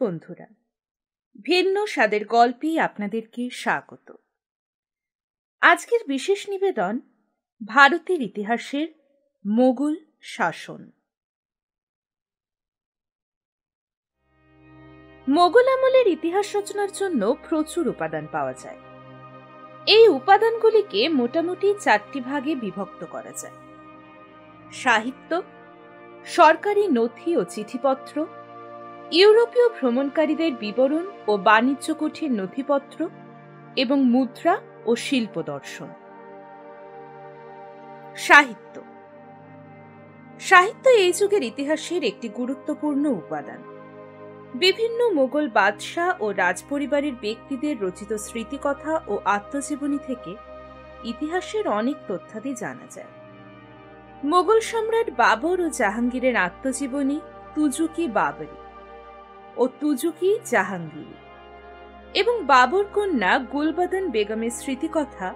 বন্ধুরা, ভিন্ন স্বাদের গল্পে আপনাদেরকে স্বাগত। আজকের বিশেষ নিবেদন ভারতের ইতিহাসের মোগল শাসন। মোগল আমলের ইতিহাস রচনার জন্য প্রচুর উপাদান পাওয়া যায়। এই উপাদানগুলিকে মোটামুটি 4টি ভাগে বিভক্ত করা যায়: সাহিত্য, সরকারি নথি ও চিঠিপত্র, ইউরোপীয় ভ্রমণকারীদের বিবরণ ও বাণিজ্য কুঠির নথিপত্র এবং মুদ্রা ও শিল্প দর্শন। সাহিত্য সাহিত্য এই যুগের ইতিহাসের একটি গুরুত্বপূর্ণ উপাদান। বিভিন্ন মোগল বাদশাহ ও রাজপরিবারের ব্যক্তিদের রচিত স্মৃতিকথা ও আত্মজীবনী থেকে ইতিহাসের অনেক তথ্যাদি জানা যায়। মোগল সম্রাট বাবর ও জাহাঙ্গীরের আত্মজীবনী তুজুকি বাবরি ও তুজুকি জাহাঙ্গীর এবং বাবর কন্যা গুলবদন বেগমের স্মৃতিকথা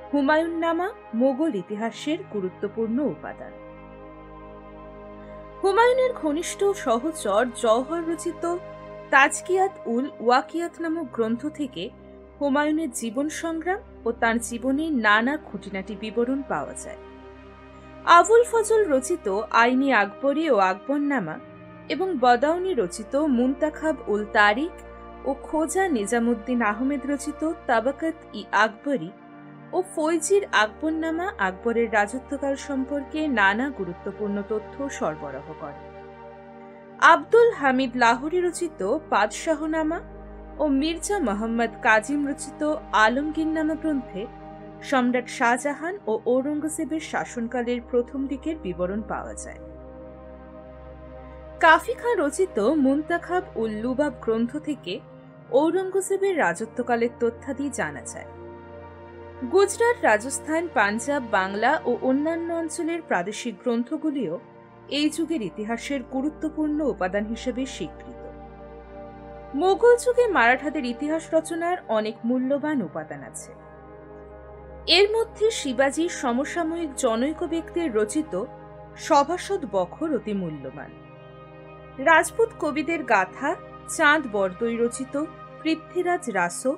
হুমায়ুননামা মোগল ইতিহাসের গুরুত্বপূর্ণ উপাদান। হুমায়ুনের ঘনিষ্ঠ সহচর জওহর রচিত তাজকিয়াত উল ওয়াকিয়াত নামক গ্রন্থ থেকে হুমায়ুনের জীবন সংগ্রাম ও তাঁর জীবনের নানা খুঁটিনাটি বিবরণ পাওয়া যায়। আবুল ফজল রচিত আইনি আকবরী ও আকবরনামা এবং বদাউনি রচিত মুনতাখাব উল তারিখ ও খোজা নিজামুদ্দিন আহমেদ রচিত তাবাকাত ই আকবরী ও ফৈজির আকবরনামা আকবরের রাজত্বকাল সম্পর্কে নানা গুরুত্বপূর্ণ তথ্য সরবরাহ করে। আব্দুল হামিদ লাহোরী রচিত পাদশাহনামা ও মির্জা মোহাম্মদ কাজিম রচিত আলমগীরনামা গ্রন্থে সম্রাট শাহজাহান ও ঔরঙ্গজেবের শাসনকালের প্রথম দিকের বিবরণ পাওয়া যায়। কাফি খাঁ রচিত মুনতাখাব উল লুবাব গ্রন্থ থেকে ঔরঙ্গজেবের রাজত্বকালের তথ্যাদি জানা যায়। গুজরাট, রাজস্থান, পাঞ্জাব, বাংলা ও অন্যান্য অঞ্চলের প্রাদেশিক গ্রন্থগুলিও এই যুগের ইতিহাসের গুরুত্বপূর্ণ উপাদান হিসেবে স্বীকৃত। মোগল যুগে মারাঠাদের ইতিহাস রচনার অনেক মূল্যবান উপাদান আছে। এর মধ্যে শিবাজীর সমসাময়িক জনৈক ব্যক্তির রচিত সভাসদ বখর অতি মূল্যবান। রাজপুত কবিদের গাথা চাঁদ বরদৈ রচিত পৃথ্বীরাজ রাসো,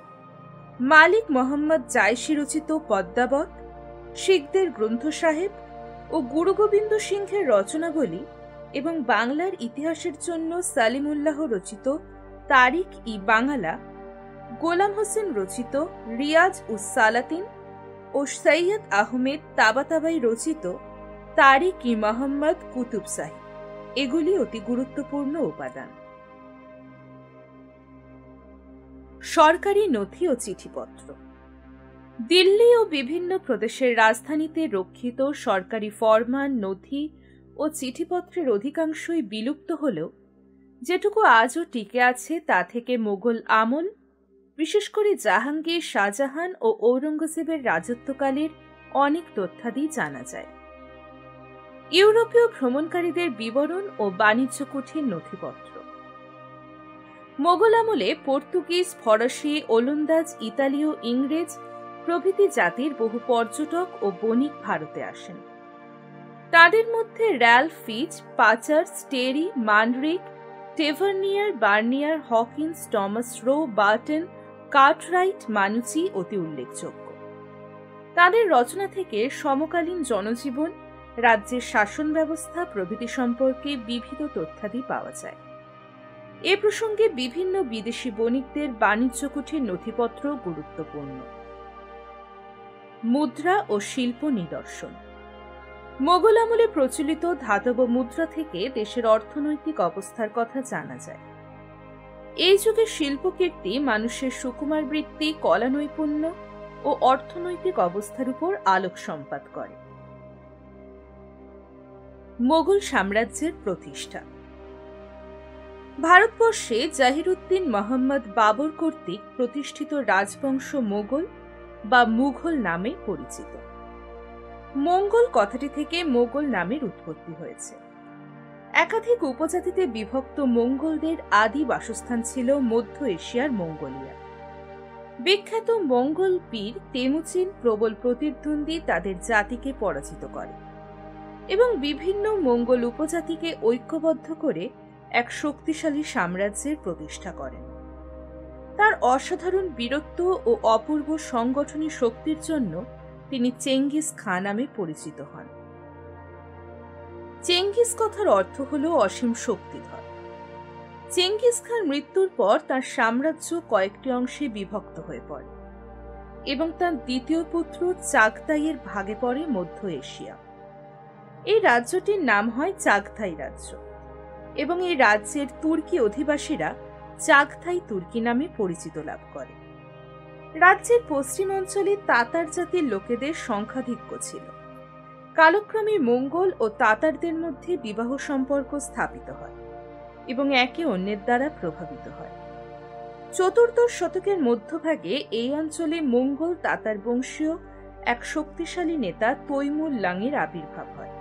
মালিক মোহাম্মদ জায়সী রচিত পদ্মাবত, শিখদের গ্রন্থ সাহেব ও গুরু গোবিন্দ সিংহের রচনাবলী এবং বাংলার ইতিহাসের জন্য সালিমুল্লাহ রচিত তারিখ ই বাঙালা, গোলাম হোসেন রচিত রিয়াজ উস সালাতিন ও সৈয়দ আহমেদ তাবাতাবাই রচিত তারিখ ই মোহাম্মদ কুতুব সাহিব এগুলি অতি গুরুত্বপূর্ণ উপাদান। সরকারি নথি ও চিঠিপত্র দিল্লি ও বিভিন্ন প্রদেশের রাজধানীতে রক্ষিত সরকারি ফরমান, নথি ও চিঠিপত্রের অধিকাংশই বিলুপ্ত হলেও যেটুকু আজও টিকে আছে তা থেকে মোগল আমল, বিশেষ করে জাহাঙ্গীর, শাহজাহান ও ঔরঙ্গজেবের রাজত্বকালের অনেক তথ্যাদি জানা যায়। ইউরোপীয় ভ্রমণকারীদের বিবরণ ও বাণিজ্য কুঠির নথিপত্র মোগল আমলে পর্তুগিজ, ফরাসি, ওলন্দাজ, ইতালীয়, ইংরেজ প্রভৃতি জাতির বহু পর্যটক ও বণিক ভারতে আসেন। তাদের মধ্যে Ralph Fitch, Purchas, Terry, Manrique, Tavernier, Bernier, Hawkins, Thomas Roe, Burton, Cartwright, Manucci অতি উল্লেখযোগ্য। তাদের রচনা থেকে সমকালীন জনজীবন, রাজ্যের শাসন ব্যবস্থা প্রভৃতি সম্পর্কে বিবিধ তথ্যাদি পাওয়া যায়। এ প্রসঙ্গে বিভিন্ন বিদেশি বণিকদের বাণিজ্য কুঠির নথিপত্র গুরুত্বপূর্ণ। মুদ্রা ও শিল্প নিদর্শন মোগল আমলে প্রচলিত ধাতব মুদ্রা থেকে দেশের অর্থনৈতিক অবস্থার কথা জানা যায়। এই যুগে শিল্পকীর্তি মানুষের সুকুমার বৃত্তি, কলা নৈপুণ্য ও অর্থনৈতিক অবস্থার উপর আলোক সম্পাত করে। মোগল সাম্রাজ্যের প্রতিষ্ঠা ভারতবর্ষে জাহিরুদ্দিন মোহাম্মদ বাবর কর্তৃক প্রতিষ্ঠিত রাজবংশ মোগল বা মুঘল নামে পরিচিত। মঙ্গল কথাটি থেকে মোগল নামের উৎপত্তি হয়েছে। একাধিক উপজাতিতে বিভক্ত মঙ্গলদের আদি বাসস্থান ছিল মধ্য এশিয়ার মঙ্গোলিয়া। বিখ্যাত মঙ্গল বীর তেমুচিন প্রবল প্রতিদ্বন্দ্বী তাদের জাতিকে পরাজিত করে এবং বিভিন্ন মঙ্গল উপজাতিকে ঐক্যবদ্ধ করে এক শক্তিশালী সাম্রাজ্যের প্রতিষ্ঠা করেন। তার অসাধারণ বীরত্ব ও অপূর্ব সংগঠনী শক্তির জন্য তিনি চেঙ্গিস খাঁ নামে পরিচিত হন। চেঙ্গিস কথার অর্থ হল অসীম শক্তিধর। চেঙ্গিস খাঁর মৃত্যুর পর তার সাম্রাজ্য কয়েকটি অংশে বিভক্ত হয়ে পড়ে এবং তার দ্বিতীয় পুত্র চাগতাইয়ের ভাগে পড়ে মধ্য এশিয়া। এই রাজ্যটির নাম হয় চাগতাই রাজ্য এবং এই রাজ্যের তুর্কি অধিবাসীরা চাগতাই তুর্কি নামে পরিচিত লাভ করে। রাজ্যের পশ্চিম অঞ্চলে তাতার জাতির লোকেদের সংখ্যাধিক্য ছিল। কালক্রমে মঙ্গল ও তাতারদের মধ্যে বিবাহ সম্পর্ক স্থাপিত হয় এবং একে অন্যের দ্বারা প্রভাবিত হয়। চতুর্দশ শতকের মধ্যভাগে এই অঞ্চলে মঙ্গল তাতার বংশীয় এক শক্তিশালী নেতা তৈমুর লংয়ের আবির্ভাব হয়।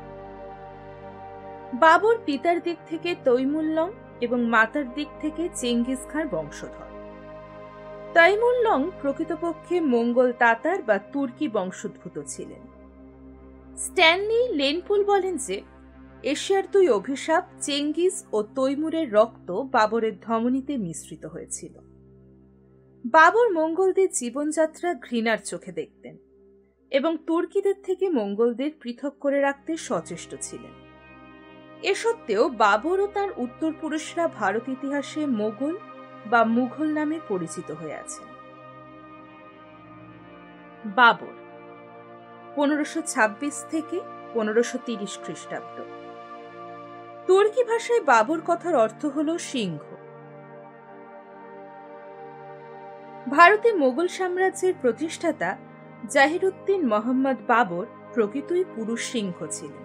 বাবর পিতার দিক থেকে তৈমুর লং এবং মাতার দিক থেকে চেঙ্গিস খাঁর বংশধর। তৈমুর লং প্রকৃতপক্ষে মঙ্গল তাতার বা তুর্কি বংশোদ্ভূত ছিলেন। স্ট্যানলি লেনপুল বলেন যে এশিয়ার দুই অভিশাপ চেঙ্গিস ও তৈমুরের রক্ত বাবরের ধমনীতে মিশ্রিত হয়েছিল। বাবর মঙ্গলদের জীবনযাত্রা ঘৃণার চোখে দেখতেন এবং তুর্কিদের থেকে মঙ্গলদের পৃথক করে রাখতে সচেষ্ট ছিলেন। এ সত্ত্বেও বাবর ও তার উত্তরপুরুষরা ভারত ইতিহাসে মোগল বা মুঘল নামে পরিচিত হয়ে আছেন। বাবর 1526 থেকে 1530 খ্রিস্টাব্দ। তুর্কি ভাষায় বাবর কথার অর্থ হল সিংহ। ভারতে মোগল সাম্রাজ্যের প্রতিষ্ঠাতা জাহিরুদ্দিন মোহাম্মদ বাবর প্রকৃতই পুরুষ সিংহ ছিলেন।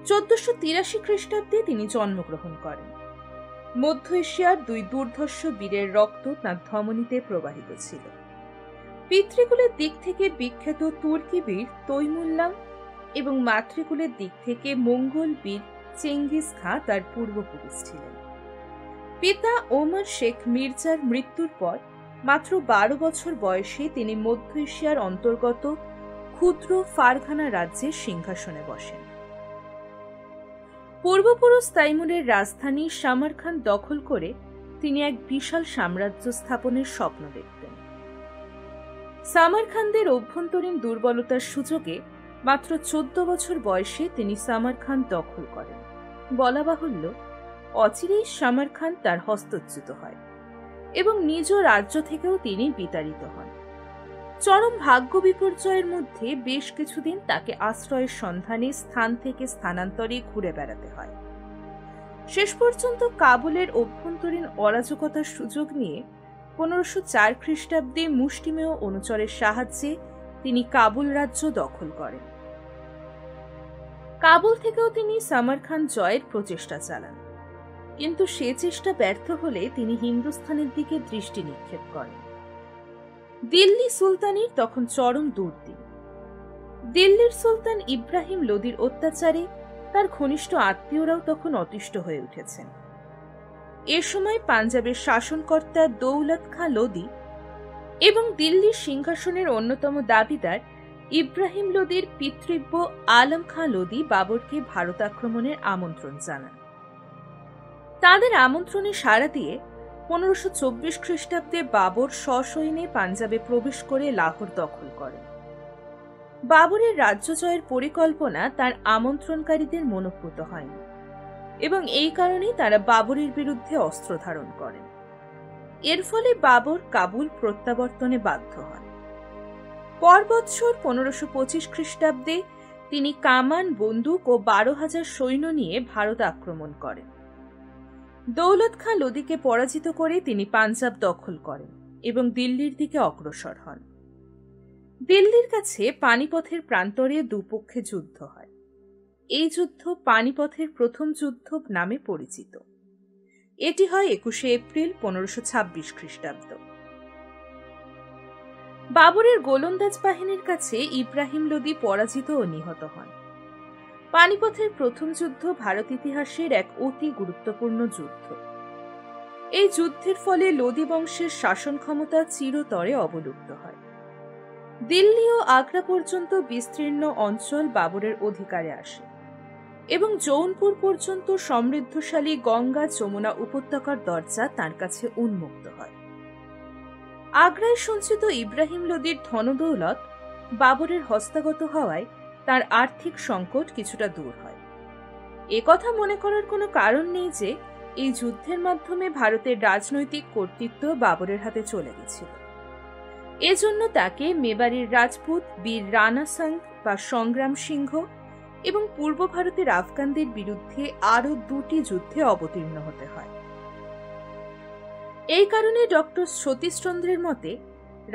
1483 খ্রিস্টাব্দে তিনি জন্মগ্রহণ করেন। মধ্য এশিয়ার দুই দুর্ধর্ষ বীরের রক্ত তাঁর ধমনীতে প্রবাহিত ছিল। পিতৃকুলের দিক থেকে বিখ্যাত তুর্কি বীর তৈমুর লং এবং মাতৃকুলের দিক থেকে মঙ্গল বীর চেঙ্গিস খাঁ তার পূর্বপুরুষ ছিলেন। পিতা ওমর শেখ মির্জার মৃত্যুর পর মাত্র 12 বছর বয়সে তিনি মধ্য এশিয়ার অন্তর্গত ক্ষুদ্র ফারঘানা রাজ্যের সিংহাসনে বসেন। পূর্বপুরুষ তৈমুরের রাজধানী সামারখান দখল করে তিনি এক বিশাল সাম্রাজ্য স্থাপনের স্বপ্ন দেখতেন। সামারখানদের অভ্যন্তরীণ দুর্বলতার সুযোগে মাত্র 14 বছর বয়সে তিনি সামারখান দখল করেন। বলা বাহুল্য, অচিরেই সামারখান তার হস্তচ্যুত হয় এবং নিজ রাজ্য থেকেও তিনি বিতাড়িত হন। চরম ভাগ্য বিপর্যয়ের মধ্যে বেশ কিছুদিন তাকে আশ্রয়ের সন্ধানে স্থান থেকে স্থানান্তরে ঘুরে বেড়াতে হয়। শেষ পর্যন্ত কাবুলের অভ্যন্তরীণ অরাজকতার সুযোগ নিয়ে 1504 খ্রিস্টাব্দে মুষ্টিমেয় অনুচরের সাহায্যে তিনি কাবুল রাজ্য দখল করেন। কাবুল থেকেও তিনি সামারখান জয়ের প্রচেষ্টা চালান, কিন্তু সে চেষ্টা ব্যর্থ হলে তিনি হিন্দুস্থানের দিকে দৃষ্টি নিক্ষেপ করেন। দিল্লি সুলতানের তখন চরম দুর্দিন। দিল্লির সুলতান ইব্রাহিম লোদির অত্যাচারে তার ঘনিষ্ঠ আত্মীয়রাও তখন অতিষ্ঠ হয়ে উঠেছেন। এ সময় পাঞ্জাবের শাসনকর্তা দৌলত খাঁ লোদি এবং দিল্লির সিংহাসনের অন্যতম দাবিদার ইব্রাহিম লোদির পিতৃব্য আলম খাঁ লোদি বাবরকে ভারত আক্রমণের আমন্ত্রণ জানান। তাদের আমন্ত্রণে সাড়া দিয়ে 1524 খ্রিস্টাব্দে বাবর সসৈন্যে পাঞ্জাবে প্রবেশ করে লাহোর দখল করেন। বাবরের রাজ্য জয়ের পরিকল্পনা তার আমন্ত্রণকারীদের মনোঃপুত হয়নি এবং এই কারণেই তারা বাবরের বিরুদ্ধে অস্ত্র ধারণ করেন। এর ফলে বাবর কাবুল প্রত্যাবর্তনে বাধ্য হন। পর বৎসর 1525 খ্রিস্টাব্দে তিনি কামান, বন্দুক ও 12,000 সৈন্য নিয়ে ভারত আক্রমণ করেন। দৌলত খাঁ লোদিকে পরাজিত করে তিনি পাঞ্জাব দখল করেন এবং দিল্লির দিকে অগ্রসর হন। দিল্লির কাছে পানিপথের প্রান্তরে দুপক্ষে যুদ্ধ হয়। এই যুদ্ধ পানিপথের প্রথম যুদ্ধ নামে পরিচিত। এটি হয় 21 এপ্রিল 1526 খ্রিস্টাব্দ। বাবরের গোলন্দাজ বাহিনীর কাছে ইব্রাহিম লোদি পরাজিত ও নিহত হন। পানিপথের প্রথম যুদ্ধ ভারত ইতিহাসের এক অতি গুরুত্বপূর্ণ যুদ্ধ। এই যুদ্ধের ফলে লোদি বংশের শাসন ক্ষমতা চিরতরে অবলুপ্ত হয়। দিল্লি ও আগ্রা পর্যন্ত বিস্তীর্ণ অঞ্চল বাবরের অধিকারে আসে। এবং জৌনপুর পর্যন্ত সমৃদ্ধশালী গঙ্গা যমুনা উপত্যকার দরজা তার কাছে উন্মুক্ত হয়। আগ্রায় সঞ্চিত ইব্রাহিম লোদির ধনদৌলত বাবরের হস্তগত হওয়ায় তার আর্থিক সংকট কিছুটা দূর হয়। একথা মনে করার কোনো কারণ নেই যে এই যুদ্ধের মাধ্যমে ভারতের রাজনৈতিক কর্তৃত্ব বাবরের হাতে চলে গেছিল। এজন্য তাকে মেবারের রাজপুত বীর রানা সিং বা সংগ্রাম সিংহ এবং পূর্ব ভারতের আফগানদের বিরুদ্ধে আরও 2টি যুদ্ধে অবতীর্ণ হতে হয়। এই কারণে ডক্টর সতীশচন্দ্রের মতে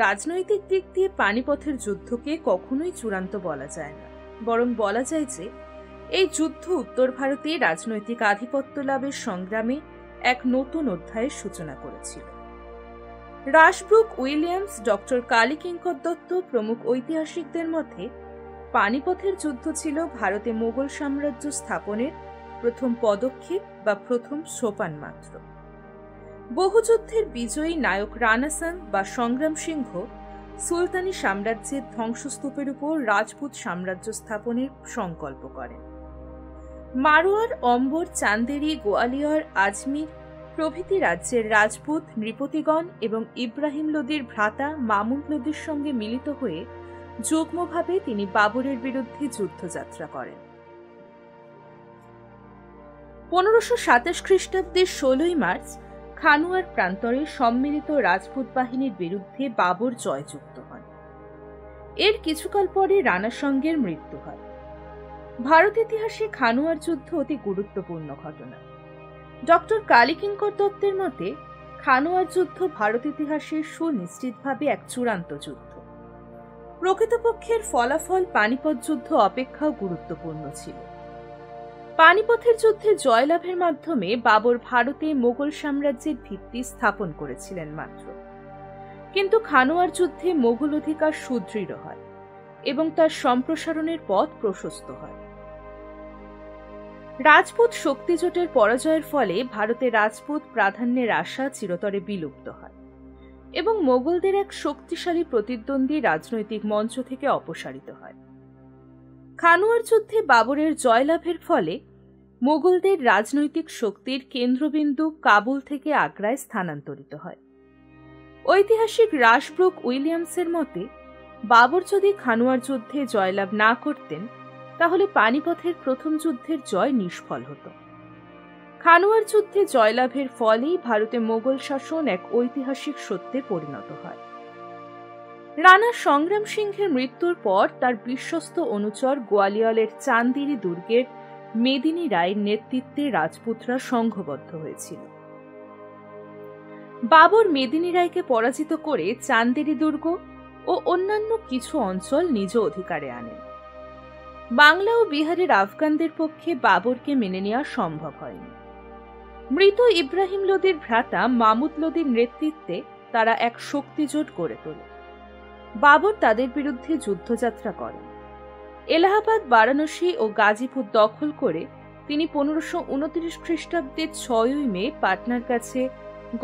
রাজনৈতিক দিক দিয়ে পানিপথের যুদ্ধকে কখনোই চূড়ান্ত বলা যায় না, বরং বলা যায় যে এই যুদ্ধ উত্তর ভারতে রাজনৈতিক আধিপত্য লাভের সংগ্রামে এক নতুন অধ্যায়ের সূচনা করেছিল। রাসব্রুক উইলিয়ামস, ডক্টর কালীকিঙ্কর দত্ত প্রমুখ ঐতিহাসিকদের মতে পানিপথের যুদ্ধ ছিল ভারতে মোগল সাম্রাজ্য স্থাপনের প্রথম পদক্ষেপ বা প্রথম সোপান মাত্র। বহু যুদ্ধের বিজয়ী নায়ক রানা সিং বা সংগ্রাম সিংহ সুলতানি সাম্রাজ্যের ধ্বংসস্তূপের উপর রাজপুত সাম্রাজ্য স্থাপনের সংকল্প করেন। মারোয়ার, অম্বর, চান্দেরি, গোয়ালিয়র, আজমির প্রভৃতি রাজ্যের রাজপুত নৃপতিগণ এবং ইব্রাহিম লোদির ভ্রাতা মামুন লোদির সঙ্গে মিলিত হয়ে যুগ্মভাবে তিনি বাবরের বিরুদ্ধে যুদ্ধযাত্রা করেন। 1527 খ্রিস্টাব্দের 16ই মার্চ খানুয়ার প্রান্তরে সম্মিলিত রাজপুত বাহিনীর বিরুদ্ধে বাবর জয়যুক্ত হন। এর কিছুকাল পরে রানা সঙ্গের মৃত্যু হয়। ভারত ইতিহাসে খানুয়ার যুদ্ধ অতি গুরুত্বপূর্ণ ঘটনা। ডক্টর কালীকিঙ্কর দত্তের মতে খানুয়ার যুদ্ধ ভারত ইতিহাসে সুনিশ্চিতভাবে এক চূড়ান্ত যুদ্ধ। প্রকৃতপক্ষের ফলাফল পানিপথ যুদ্ধ অপেক্ষাও গুরুত্বপূর্ণ ছিল। পানিপথের যুদ্ধে জয়লাভের মাধ্যমে বাবর ভারতে মোগল সাম্রাজ্যের ভিত্তি স্থাপন করেছিলেন মাত্র, কিন্তু খানোয়ার যুদ্ধে মোগল অধিকার সুদৃঢ় হয় এবং তার সম্প্রসারণের পথ প্রশস্ত হয়। রাজপুত শক্তিজোটের পরাজয়ের ফলে ভারতে রাজপুত প্রাধান্যের আশা চিরতরে বিলুপ্ত হয় এবং মোগলদের এক শক্তিশালী প্রতিদ্বন্দ্বী রাজনৈতিক মঞ্চ থেকে অপসারিত হয়। খানোয়ার যুদ্ধে বাবরের জয়লাভের ফলে মোগলদের রাজনৈতিক শক্তির কেন্দ্রবিন্দু কাবুল থেকে আগ্রায় স্থানান্তরিত হয়। ঐতিহাসিক রাসব্রুক উইলিয়ামসের মতে বাবর যদি খানোয়ার যুদ্ধে জয়লাভ না করতেন তাহলে পানিপথের প্রথম যুদ্ধের জয় নিষ্ফল হতো। খানোয়ার যুদ্ধে জয়লাভের ফলেই ভারতে মোগল শাসন এক ঐতিহাসিক সত্যে পরিণত হয়। রানা সংগ্রাম সিংহের মৃত্যুর পর তার বিশ্বস্ত অনুচর গোয়ালিয়রের চান্দিরি দুর্গের মেদিনী রায়ের নেতৃত্বে রাজপুতরা সংঘবদ্ধ হয়েছিল। বাবর মেদিনী রায়কে পরাজিত করে চান্দেরি দুর্গ ও অন্যান্য কিছু অঞ্চল নিজ অধিকারে আনেন। বাংলা ও বিহারের আফগানদের পক্ষে বাবরকে মেনে নেওয়া সম্ভব হয়নি। মৃত ইব্রাহিম লোদির ভ্রাতা মামুদ লোদির নেতৃত্বে তারা এক শক্তিজোট গড়ে তোলে। বাবর তাদের বিরুদ্ধে যুদ্ধযাত্রা করেন। এলাহাবাদ, বারাণসী ও গাজীপুর দখল করে তিনি 1529 খ্রিস্টাব্দের 6ই মে পাটনার কাছে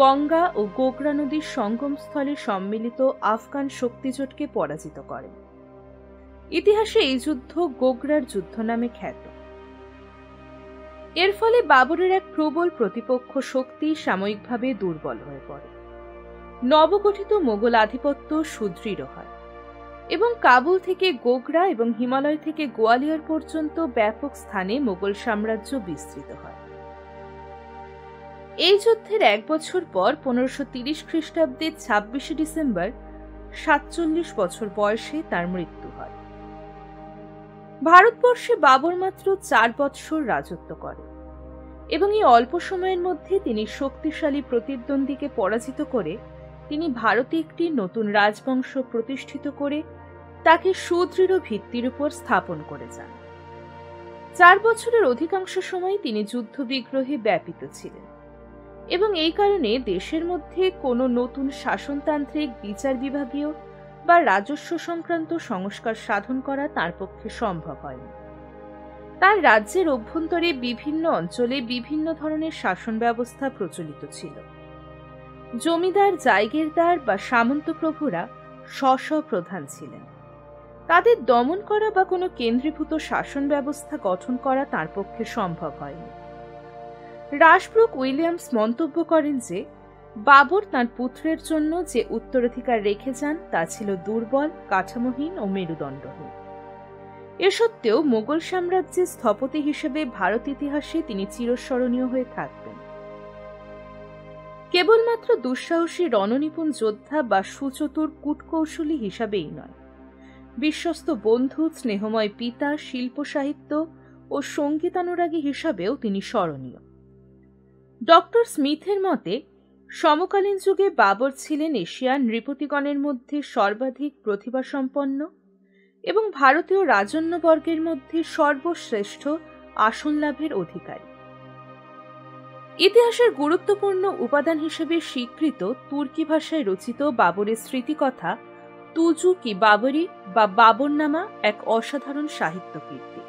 গঙ্গা ও গোগরা নদীর সঙ্গমস্থলে সম্মিলিত আফগান শক্তিজোটকে পরাজিত করেন। ইতিহাসে এই যুদ্ধ গোগরার যুদ্ধ নামে খ্যাত। এর ফলে বাবরের এক প্রবল প্রতিপক্ষ শক্তি সাময়িকভাবে দুর্বল হয়ে পড়ে। নবগঠিত মোগল আধিপত্য সুদৃঢ় হয় এবং কাবুল থেকে গোগরা এবং হিমালয় থেকে গোয়ালিয়র পর্যন্ত ব্যাপক স্থানে মোগল সাম্রাজ্য বিস্তৃত হয়। এই যুদ্ধের 1 বছর পর 1530 খ্রিস্টাব্দের 26 ডিসেম্বর 47 বছর বয়সে তার মৃত্যু হয়। ভারতবর্ষে বাবর মাত্র 4 বৎসর রাজত্ব করেন এবং এই অল্প সময়ের মধ্যে তিনি শক্তিশালী প্রতিদ্বন্দ্বীকে পরাজিত করে তিনি ভারতে একটি নতুন রাজবংশ প্রতিষ্ঠিত করে তাকে সুদৃঢ় ভিত্তির উপর স্থাপন করে যান। 4 বছরের অধিকাংশ সময় তিনি যুদ্ধবিগ্রহে ব্যাপৃত ছিলেন এবং এই কারণে দেশের মধ্যে কোনো নতুন শাসনতান্ত্রিক, বিচার বিভাগীয় বা রাজস্ব সংক্রান্ত সংস্কার সাধন করা তার পক্ষে সম্ভব হয়নি। তার রাজ্যের অভ্যন্তরে বিভিন্ন অঞ্চলে বিভিন্ন ধরনের শাসন ব্যবস্থা প্রচলিত ছিল। জমিদার, জায়গিরদার বা সামন্ত প্রভুরা স্ব প্রধান ছিলেন। তাদের দমন করা বা কোনো কেন্দ্রীভূত শাসন ব্যবস্থা গঠন করা তার পক্ষে সম্ভব হয়নি। রাশব্রুক উইলিয়ামস মন্তব্য করেন যে বাবর তাঁর পুত্রের জন্য যে উত্তরাধিকার রেখে যান তা ছিল দুর্বল, কাঠামোহীন ও মেরুদণ্ডহীন। এ সত্ত্বেও মোগল সাম্রাজ্যের স্থপতি হিসেবে ভারত ইতিহাসে তিনি চিরস্মরণীয় হয়ে থাকবেন। কেবলমাত্র দুঃসাহসী রণনিপুণ যোদ্ধা বা সুচতুর কূটকৌশলী হিসাবেই নয়, বিশ্বস্ত বন্ধু, স্নেহময় পিতা, শিল্প সাহিত্য ও সঙ্গীতানুরাগী হিসাবেও তিনি স্মরণীয়। ডক্টর স্মিথের মতে সমকালীন যুগে বাবর ছিলেন এশিয়ার নৃপতিগণের মধ্যে সর্বাধিক প্রতিভাসম্পন্ন এবং ভারতীয় রাজন্যবর্গের মধ্যে সর্বশ্রেষ্ঠ আসন লাভের অধিকারী। ইতিহাসের গুরুত্বপূর্ণ উপাদান হিসেবে স্বীকৃত তুর্কি ভাষায় রচিত বাবরের স্মৃতিকথা তুজু কি বাবরি বা বাবরনামা এক অসাধারণ সাহিত্য কীর্তি।